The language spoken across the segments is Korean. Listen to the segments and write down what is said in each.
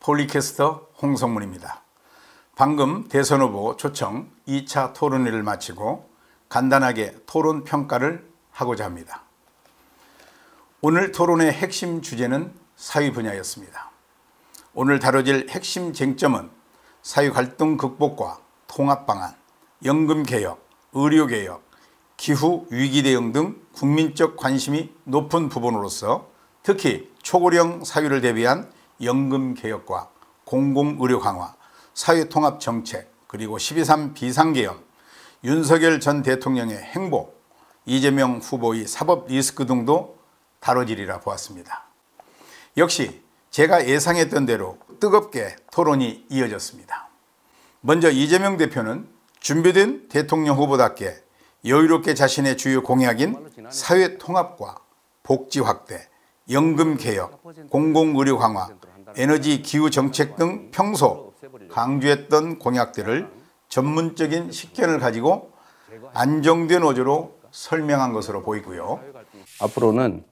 폴리캐스터 홍성문입니다. 방금 대선 후보 초청 2차 토론회를 마치고 간단하게 토론 평가를 하고자 합니다. 오늘 토론의 핵심 주제는 사회 분야였습니다. 오늘 다뤄질 핵심 쟁점은 사회 갈등 극복과 통합 방안, 연금 개혁, 의료 개혁, 기후 위기 대응 등 국민적 관심이 높은 부분으로서 특히 초고령 사회를 대비한 연금 개혁과 공공의료 강화, 사회통합 정책, 그리고 12.3 비상계엄, 윤석열 전 대통령의 행보, 이재명 후보의 사법 리스크 등도 다뤄지리라 보았습니다. 역시 제가 예상했던 대로 뜨겁게 토론이 이어졌습니다. 먼저 이재명 대표는 준비된 대통령 후보답게 여유롭게 자신의 주요 공약인 사회통합과 복지 확대, 연금 개혁, 공공의료 강화, 에너지 기후 정책 등 평소 강조했던 공약들을 전문적인 식견을 가지고 안정된 어조로 설명한 것으로 보이고요. 앞으로는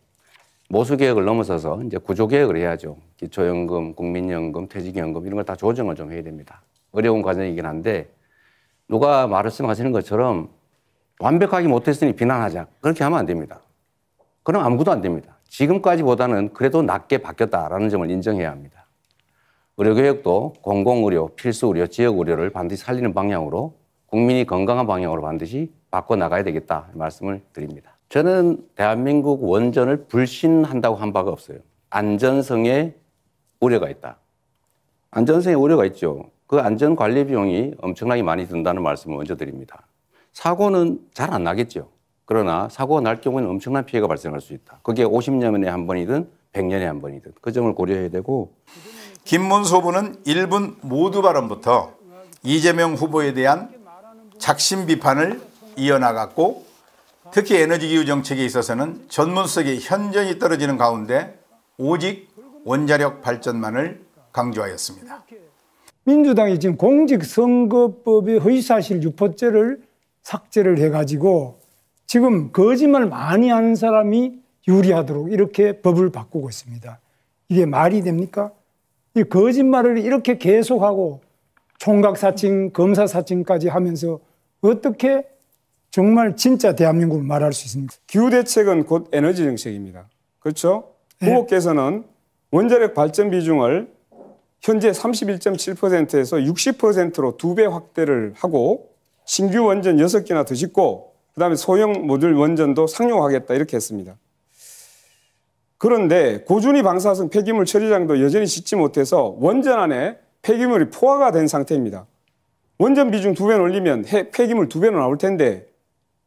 모수개혁을 넘어서서 이제 구조개혁을 해야죠. 기초연금, 국민연금, 퇴직연금 이런 걸 다 조정을 좀 해야 됩니다. 어려운 과정이긴 한데 누가 말씀하시는 것처럼 완벽하게 못했으니 비난하자. 그렇게 하면 안 됩니다. 그럼 아무것도 안 됩니다. 지금까지보다는 그래도 낮게 바뀌었다라는 점을 인정해야 합니다. 의료개혁도 공공의료, 필수의료, 지역의료를 반드시 살리는 방향으로 국민이 건강한 방향으로 반드시 바꿔나가야 되겠다 말씀을 드립니다. 저는 대한민국 원전을 불신한다고 한 바가 없어요. 안전성에 우려가 있다. 안전성에 우려가 있죠. 그 안전관리 비용이 엄청나게 많이 든다는 말씀을 먼저 드립니다. 사고는 잘 안 나겠죠. 그러나 사고가 날 경우에는 엄청난 피해가 발생할 수 있다. 그게 50년에 한 번이든 100년에 한 번이든 그 점을 고려해야 되고. 김문수 후보는 1분 모두 발언부터 이재명 후보에 대한 작심 비판을 이어나갔고 특히 에너지 기후 정책에 있어서는 전문성이 현저히 떨어지는 가운데 오직 원자력 발전만을 강조하였습니다. 민주당이 지금 공직선거법의 허위사실 유포죄를 삭제를 해가지고 지금 거짓말 많이 하는 사람이 유리하도록 이렇게 법을 바꾸고 있습니다. 이게 말이 됩니까? 이 거짓말을 이렇게 계속하고 총각사칭, 검사사칭까지 하면서 어떻게 정말 진짜 대한민국을 말할 수 있습니까? 기후대책은 곧 에너지 정책입니다. 그렇죠? 네. 후보께서는 원자력 발전 비중을 현재 31.7%에서 60%로 2배 확대를 하고 신규 원전 6개나 더 짓고 그다음에 소형 모듈 원전도 상용하겠다 이렇게 했습니다. 그런데 고준위 방사성 폐기물 처리장도 여전히 짓지 못해서 원전 안에 폐기물이 포화가 된 상태입니다. 원전 비중 2배 올리면 폐기물 2배는 나올 텐데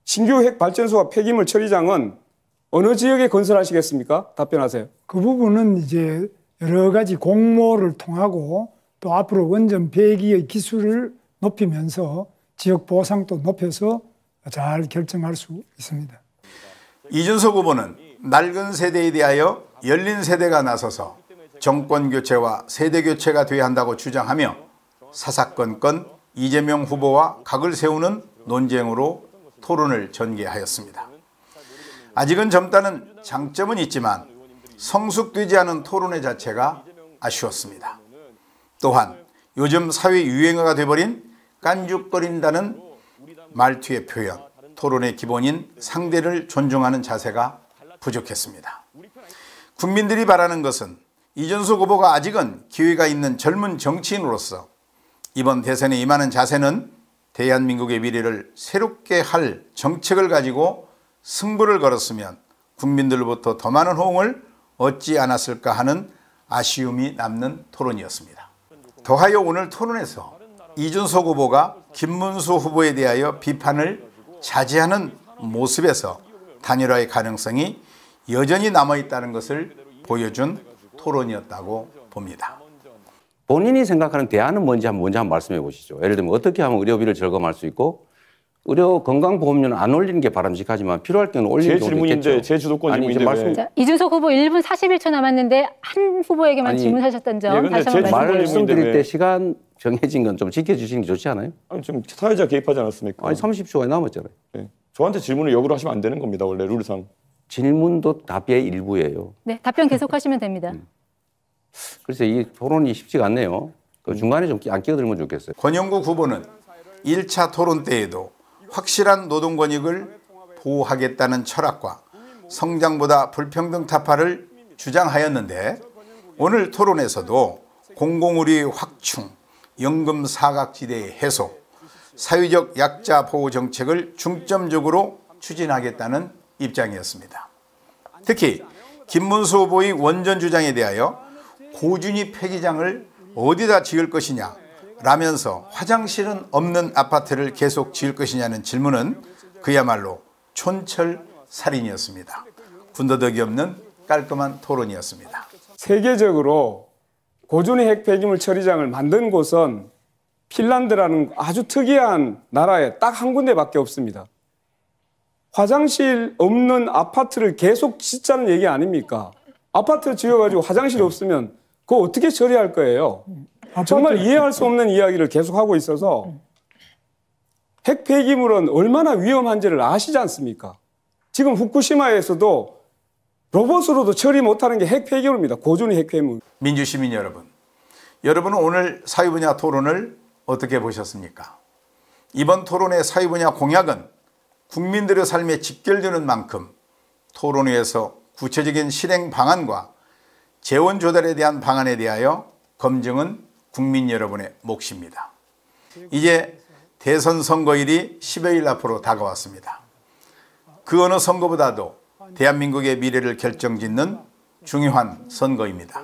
신규 핵 발전소와 폐기물 처리장은 어느 지역에 건설하시겠습니까? 답변하세요. 그 부분은 이제 여러 가지 공모를 통하고 또 앞으로 원전 배기의 기술을 높이면서 지역 보상도 높여서 잘 결정할 수 있습니다. 이준석 후보는 낡은 세대에 대하여 열린 세대가 나서서 정권 교체와 세대 교체가 돼야 한다고 주장하며 사사건건 이재명 후보와 각을 세우는 논쟁으로 토론을 전개하였습니다. 아직은 젊다는 장점은 있지만 성숙되지 않은 토론회 자체가 아쉬웠습니다. 또한 요즘 사회 유행어가 돼버린 깐죽거린다는 말투의 표현, 토론의 기본인 상대를 존중하는 자세가 부족했습니다. 국민들이 바라는 것은 이준석 후보가 아직은 기회가 있는 젊은 정치인으로서 이번 대선에 임하는 자세는 대한민국의 미래를 새롭게 할 정책을 가지고 승부를 걸었으면 국민들로부터 더 많은 호응을 얻지 않았을까 하는 아쉬움이 남는 토론이었습니다. 더하여 오늘 토론에서 이준석 후보가 김문수 후보에 대하여 비판을 자제하는 모습에서 단일화의 가능성이 여전히 남아있다는 것을 보여준 토론이었다고 봅니다. 본인이 생각하는 대안은 뭔지 한번 말씀해 보시죠. 예를 들면 어떻게 하면 의료비를 절감할 수 있고 의료 건강보험료는 안 올리는 게 바람직하지만 필요할 경우는 올리는 경우도 있겠죠. 제 주도권 질문인데 말씀... 자, 이준석 후보 1분 41초 남았는데 한 후보에게만 질문하셨던 점 다시 한번 말씀드릴 때 시간 정해진 건 좀 지켜주시는 게 좋지 않아요? 아니, 지금 사회자 개입하지 않았습니까? 아니 30초가 남았잖아요. 네. 저한테 질문을 역으로 하시면 안 되는 겁니다. 원래 룰상. 질문도 답의 일부예요. 네, 답변 계속하시면 됩니다. 글쎄 이 토론이 쉽지가 않네요. 그 중간에 좀 안 끼어들면 좋겠어요. 권영구 후보는 1차 토론 때에도 확실한 노동 권익을 보호하겠다는 철학과 성장보다 불평등 타파를 주장하였는데 오늘 토론에서도 공공의료 확충, 연금 사각지대 해소, 사회적 약자 보호 정책을 중점적으로 추진하겠다는 입장이었습니다. 특히 김문수 후보의 원전 주장에 대하여 고준위 폐기장을 어디다 지을 것이냐 라면서 화장실은 없는 아파트를 계속 지을 것이냐는 질문은 그야말로 촌철살인이었습니다. 군더더기 없는 깔끔한 토론이었습니다. 세계적으로 고준위 핵 폐기물 처리장을 만든 곳은 핀란드라는 아주 특이한 나라에 딱 한 군데밖에 없습니다. 화장실 없는 아파트를 계속 짓자는 얘기 아닙니까? 아파트 지어가지고 화장실 없으면 그거 어떻게 처리할 거예요? 정말 이해할 수 없는 이야기를 계속하고 있어서 핵 폐기물은 얼마나 위험한지를 아시지 않습니까? 지금 후쿠시마에서도 로봇으로도 처리 못하는 게 핵 폐기물입니다. 고준위 핵 폐기물. 민주시민 여러분, 여러분은 오늘 사회 분야 토론을 어떻게 보셨습니까? 이번 토론의 사회 분야 공약은 국민들의 삶에 직결되는 만큼 토론회에서 구체적인 실행 방안과 재원 조달에 대한 방안에 대하여 검증은 국민 여러분의 몫입니다. 이제 대선 선거일이 10여일 앞으로 다가왔습니다. 그 어느 선거보다도 대한민국의 미래를 결정짓는 중요한 선거입니다.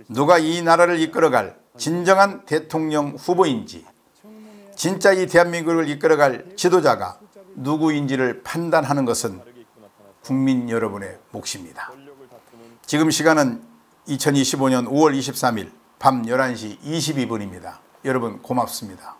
누가 이 나라를 이끌어갈 진정한 대통령 후보인지, 진짜 이 대한민국을 이끌어갈 지도자가 누구인지를 판단하는 것은 국민 여러분의 몫입니다. 지금 시간은 2025년 5월 23일 밤 11시 22분입니다. 여러분 고맙습니다.